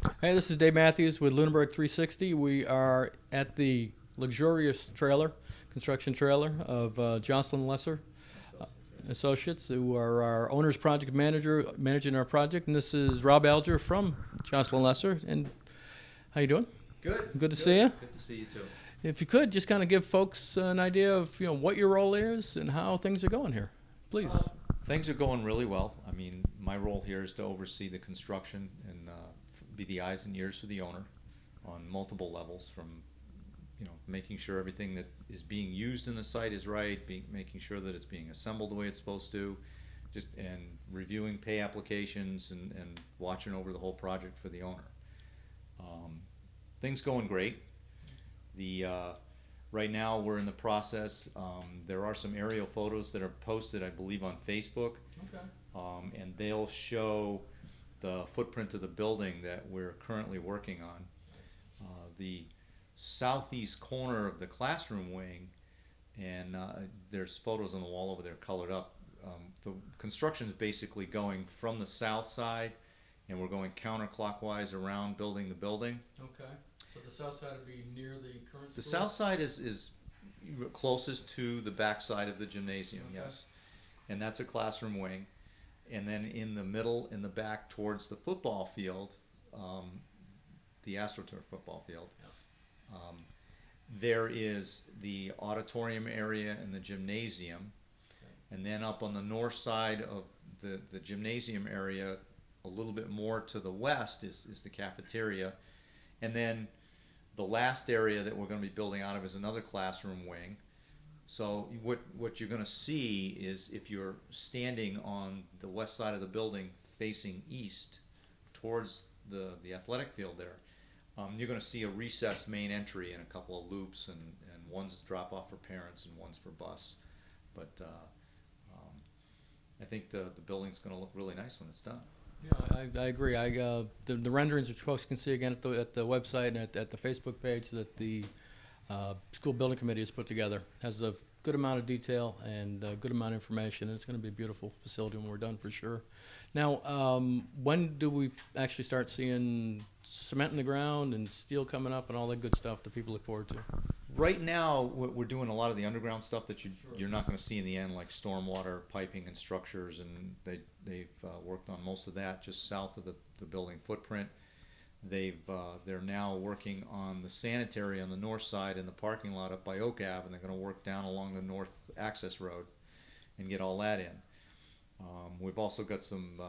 Hey, this is Dave Matthews with Lunenburg360. We are at the luxurious construction trailer of Joslin Lesser Associates, who are our owner's project manager, managing our project. And this is Rob Alger from Joslin Lesser. And how you doing? Good. Good to see you. Good to see you too. If you could, just kind of give folks an idea of what your role is and how things are going here, please. Things are going really well. I mean, my role here is to oversee the construction and be the eyes and ears for the owner on multiple levels, from making sure everything that is being used in the site is right, making sure that it's being assembled the way it's supposed to, and reviewing pay applications and watching over the whole project for the owner. Things going great. Right now we're in the process. There are some aerial photos that are posted, I believe, on Facebook. Okay. And they'll show the footprint of the building that we're currently working on. The southeast corner of the classroom wing, and there's photos on the wall over there colored up. The construction is basically going from the south side, and we're going counterclockwise around building the building. Okay. So the south side would be near the current The school? south side is closest to the back side of the gymnasium, Okay. yes. And that's a classroom wing. And then in the middle, in the back towards the football field, the AstroTurf football field, there is the auditorium area and the gymnasium. Okay. And then up on the north side of the gymnasium area, a little bit more to the west is the cafeteria. And then the last area that we're going to be building out of is another classroom wing. So what you're going to see is, if you're standing on the west side of the building facing east towards the athletic field there, you're going to see a recessed main entry and a couple of loops, and one's drop off for parents and one's for bus. But I think the building's going to look really nice when it's done. Yeah, I agree. The renderings, which folks can see again at the website and at the Facebook page that the school building committee has put together, has a good amount of detail and a good amount of information, and it's going to be a beautiful facility when we're done, for sure. Now, when do we actually start seeing cement in the ground and steel coming up and all that good stuff that people look forward to? Right now, we're doing a lot of the underground stuff that you're not going to see in the end, like stormwater piping and structures, and they've worked on most of that just south of the building footprint. They're now working on the sanitary on the north side in the parking lot up by Oak Ave, and they're going to work down along the north access road and get all that in. We've also got some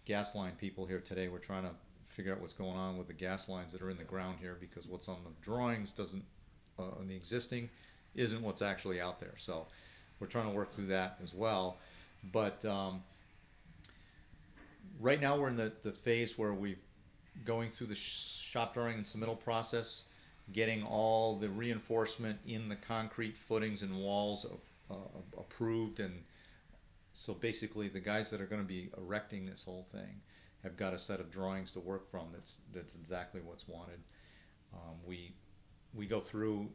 gas line people here today. We're trying to figure out what's going on with the gas lines that are in the ground here, because what's on the drawings doesn't, on the existing, isn't what's actually out there. So we're trying to work through that as well. But right now we're in the phase where we're going through the shop drawing and submittal process, getting all the reinforcement in the concrete footings and walls approved. And so basically the guys that are going to be erecting this whole thing have got a set of drawings to work from that's exactly what's wanted. We go through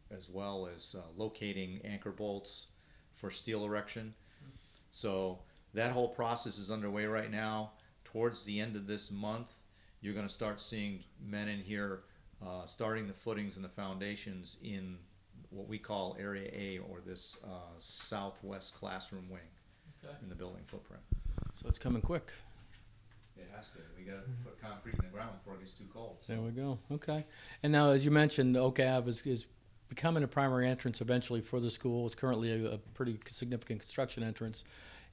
as well as locating anchor bolts for steel erection. So that whole process is underway right now. Towards the end of this month, you're going to start seeing men in here starting the footings and the foundations in what we call Area A, or this southwest classroom wing in the building footprint. So it's coming quick. It has to. We got to put concrete in the ground before it gets too cold. So. There we go. Okay. And now, as you mentioned, Oak Ave is becoming a primary entrance eventually for the school. It's currently a pretty significant construction entrance.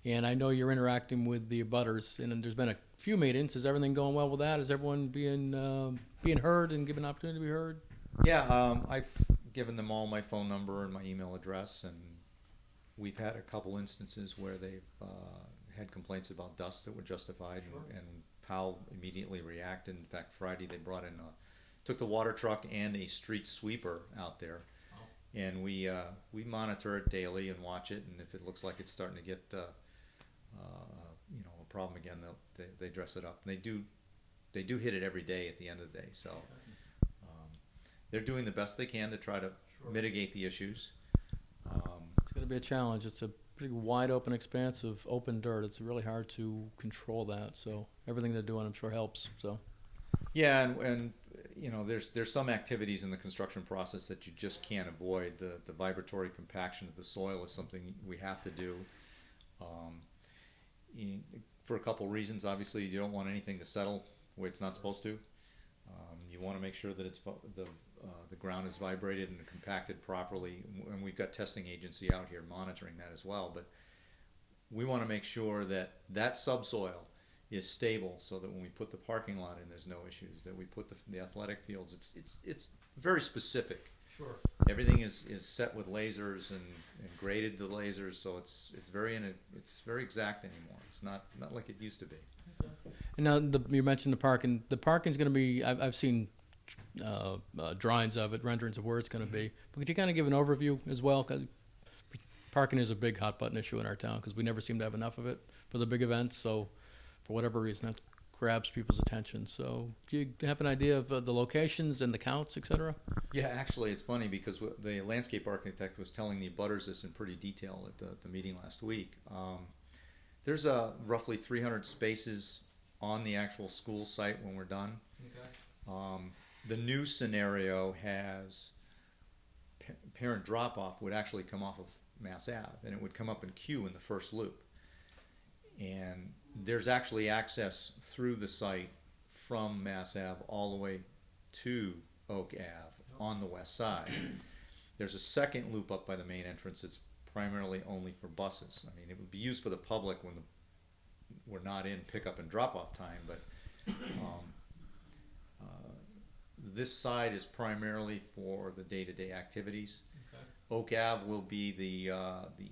And I know you're interacting with the abutters, and there's been a few meetings. Is everything going well with that? Is everyone being heard and given an opportunity to be heard? Yeah, I've given them all my phone number and my email address, and we've had a couple instances where they've had complaints about dust that were justified. Sure. And PAL immediately reacted. In fact, Friday they brought in took the water truck and a street sweeper out there. Oh. And we monitor it daily and watch it, and if it looks like it's starting to get a problem again, they dress it up. And they do hit it every day at the end of the day. So they're doing the best they can to try to mitigate the issues. It's going to be a challenge. It's a pretty wide open expanse of open dirt. It's really hard to control that. So everything they're doing, I'm sure, helps. So Yeah, and you know, there's some activities in the construction process that you just can't avoid. The vibratory compaction of the soil is something we have to do. Um, for a couple reasons. Obviously, you don't want anything to settle where it's not supposed to. You want to make sure that the ground is vibrated and compacted properly, and we've got testing agency out here monitoring that as well. But we want to make sure that that subsoil is stable, so that when we put the parking lot in, there's no issues. That we put the athletic fields. It's very specific. Sure. Everything is set with lasers and graded to lasers, so it's very exact anymore. It's not like it used to be. And now you mentioned the parking. The parking's going to be. I've seen drawings of it, renderings of where it's going to be. But could you kind of give an overview as well? 'Cause parking is a big hot button issue in our town because we never seem to have enough of it for the big events. So for whatever reason, that grabs people's attention. So do you have an idea of the locations and the counts, et cetera? Yeah, actually, it's funny because the landscape architect was telling the abutters this in pretty detail at the meeting last week. There's roughly 300 spaces on the actual school site when we're done. Okay. The new scenario has parent drop-off would actually come off of Mass Ave, and it would come up in queue in the first loop. And there's actually access through the site from Mass Ave all the way to Oak Ave on the west side. There's a second loop up by the main entrance that's primarily only for buses. I mean, it would be used for the public when we're not in pickup and drop-off time, but this side is primarily for the day-to-day activities. Okay. Oak Ave will be the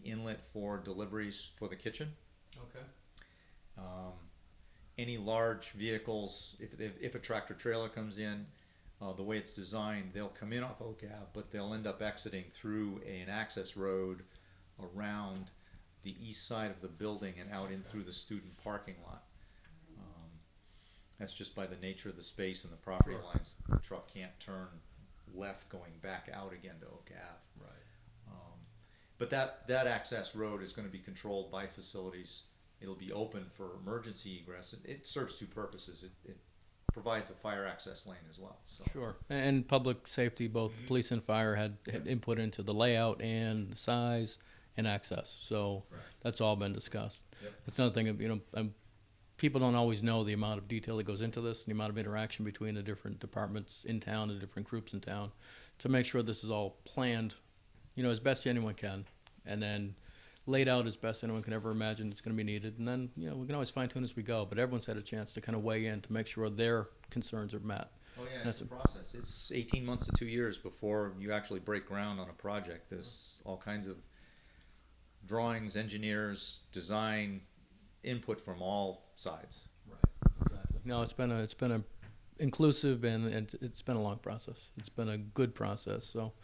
inlet for deliveries for the kitchen. Okay. Any large vehicles, if a tractor trailer comes in, the way it's designed, they'll come in off Oak Ave, but they'll end up exiting through an access road around the east side of the building and out in through the student parking lot. That's just by the nature of the space and the property lines. The truck can't turn left going back out again to Oak Ave. Right. But that access road is going to be controlled by facilities. It'll be open for emergency egress. It serves two purposes. It provides a fire access lane as well. So. Sure. And public safety, both police and fire had input into the layout and the size and access. So that's all been discussed. Yep. That's another thing, people don't always know the amount of detail that goes into this and the amount of interaction between the different departments in town, the different groups in town, to make sure this is all planned, as best anyone can, and then laid out as best anyone can ever imagine it's going to be needed. And then, we can always fine tune as we go, but everyone's had a chance to kind of weigh in to make sure their concerns are met. Oh yeah, it's a process. It's 18 months to 2 years before you actually break ground on a project. There's all kinds of drawings, engineers, design, input from all sides. Right. Exactly. No, it's been a inclusive and it's been a long process. It's been a good process. So,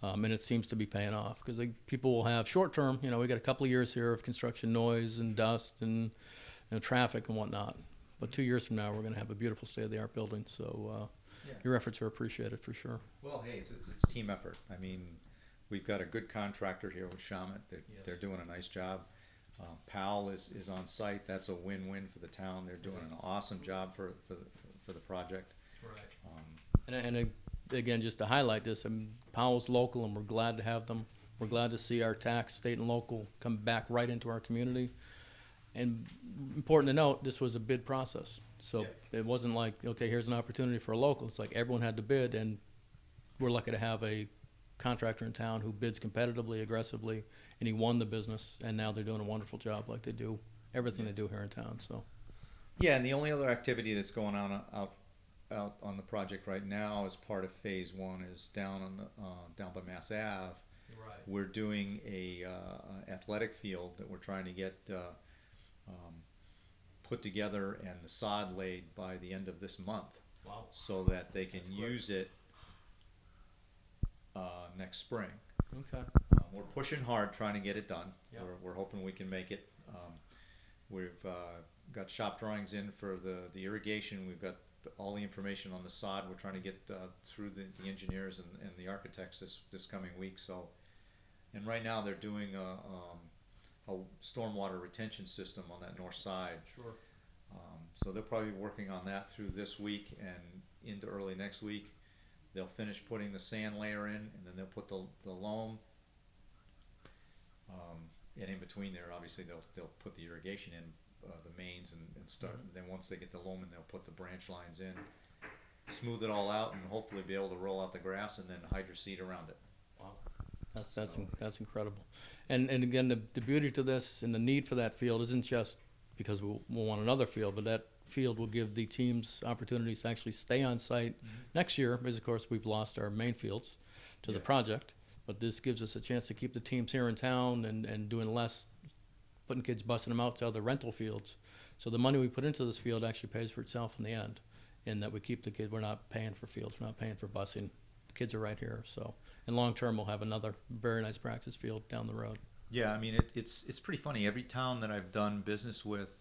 and it seems to be paying off because people will have short term. We got a couple of years here of construction noise and dust and traffic and whatnot. But 2 years from now, we're going to have a beautiful state-of-the-art building. So, your efforts are appreciated for sure. Well, hey, it's team effort. I mean, we've got a good contractor here with Shamet. They're doing a nice job. Powell is on site. That's a win-win for the town. They're doing an awesome job for the project. Right. And again, just to highlight this, Powell's local, and we're glad to have them. We're glad to see our tax, state and local, come back right into our community. And important to note, this was a bid process. So it wasn't like, okay, here's an opportunity for a local. It's like everyone had to bid, and we're lucky to have a contractor in town who bids competitively, aggressively, and he won the business, and now they're doing a wonderful job like they do everything they do here in town. So yeah, and the only other activity that's going on out on the project right now as part of phase one is down by Mass Ave. Right. We're doing a athletic field that we're trying to get put together and the sod laid by the end of this month. Wow. So that they can use it next spring. Okay. We're pushing hard trying to get it done. Yep. We're hoping we can make it. We've got shop drawings in for the irrigation. We've got all the information on the sod. We're trying to get through the engineers and the architects this coming week. So, and right now they're doing a stormwater retention system on that north side. Sure. So they'll probably be working on that through this week and into early next week. They'll finish putting the sand layer in, and then they'll put the loam. And in between there, obviously they'll put the irrigation in, the mains and start. Mhm. Then once they get the loam in, they'll put the branch lines in, smooth it all out, and hopefully be able to roll out the grass and then hydro seed around it. Wow. That's So- that's incredible. And again, the beauty to this and the need for that field isn't just because we'll want another field, but that field will give the teams opportunities to actually stay on site next year, because of course we've lost our main fields to the Yeah. project. But this gives us a chance to keep the teams here in town and doing less, putting kids, busing them out to other rental fields. So the money we put into this field actually pays for itself in the end, in that we keep the kids, we're not paying for fields, we're not paying for busing. The kids are right here, so in long term, we'll have another very nice practice field down the road. Yeah, I mean it's pretty funny. Every town that I've done business with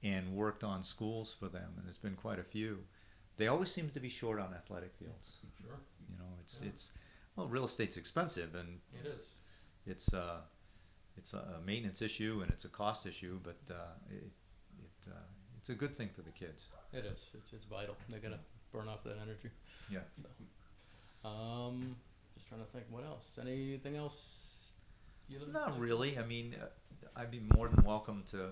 and worked on schools for them, and there's been quite a few, they always seem to be short on athletic fields. Sure. You know, it's Yeah. it's well, real estate's expensive, and It is. it's a maintenance issue and it's a cost issue, but it's a good thing for the kids. It is. It's vital. They gotta burn off that energy. Yeah. Just trying to think, what else? Anything else? Not really. I mean, I'd be more than welcome to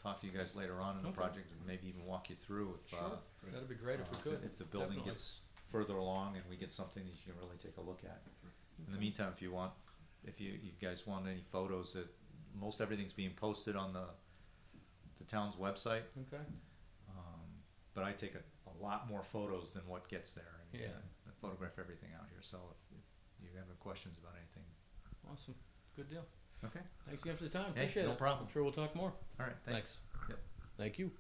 talk to you guys later on in the Okay. project and maybe even walk you through if Sure. That'd be great if we could. if the building Definitely. gets further along and we get something that you can really take a look at. In the meantime, if you guys want any photos, that most everything's being posted on the town's website. Okay. But I take a lot more photos than what gets there. And, Yeah. I photograph everything out here. So if you have any questions about anything, Awesome. Good deal. okay. Thanks again for the time. Hey, Appreciate it. no problem. I'm sure we'll talk more. All right. Thanks. Thanks. Yep. Thank you.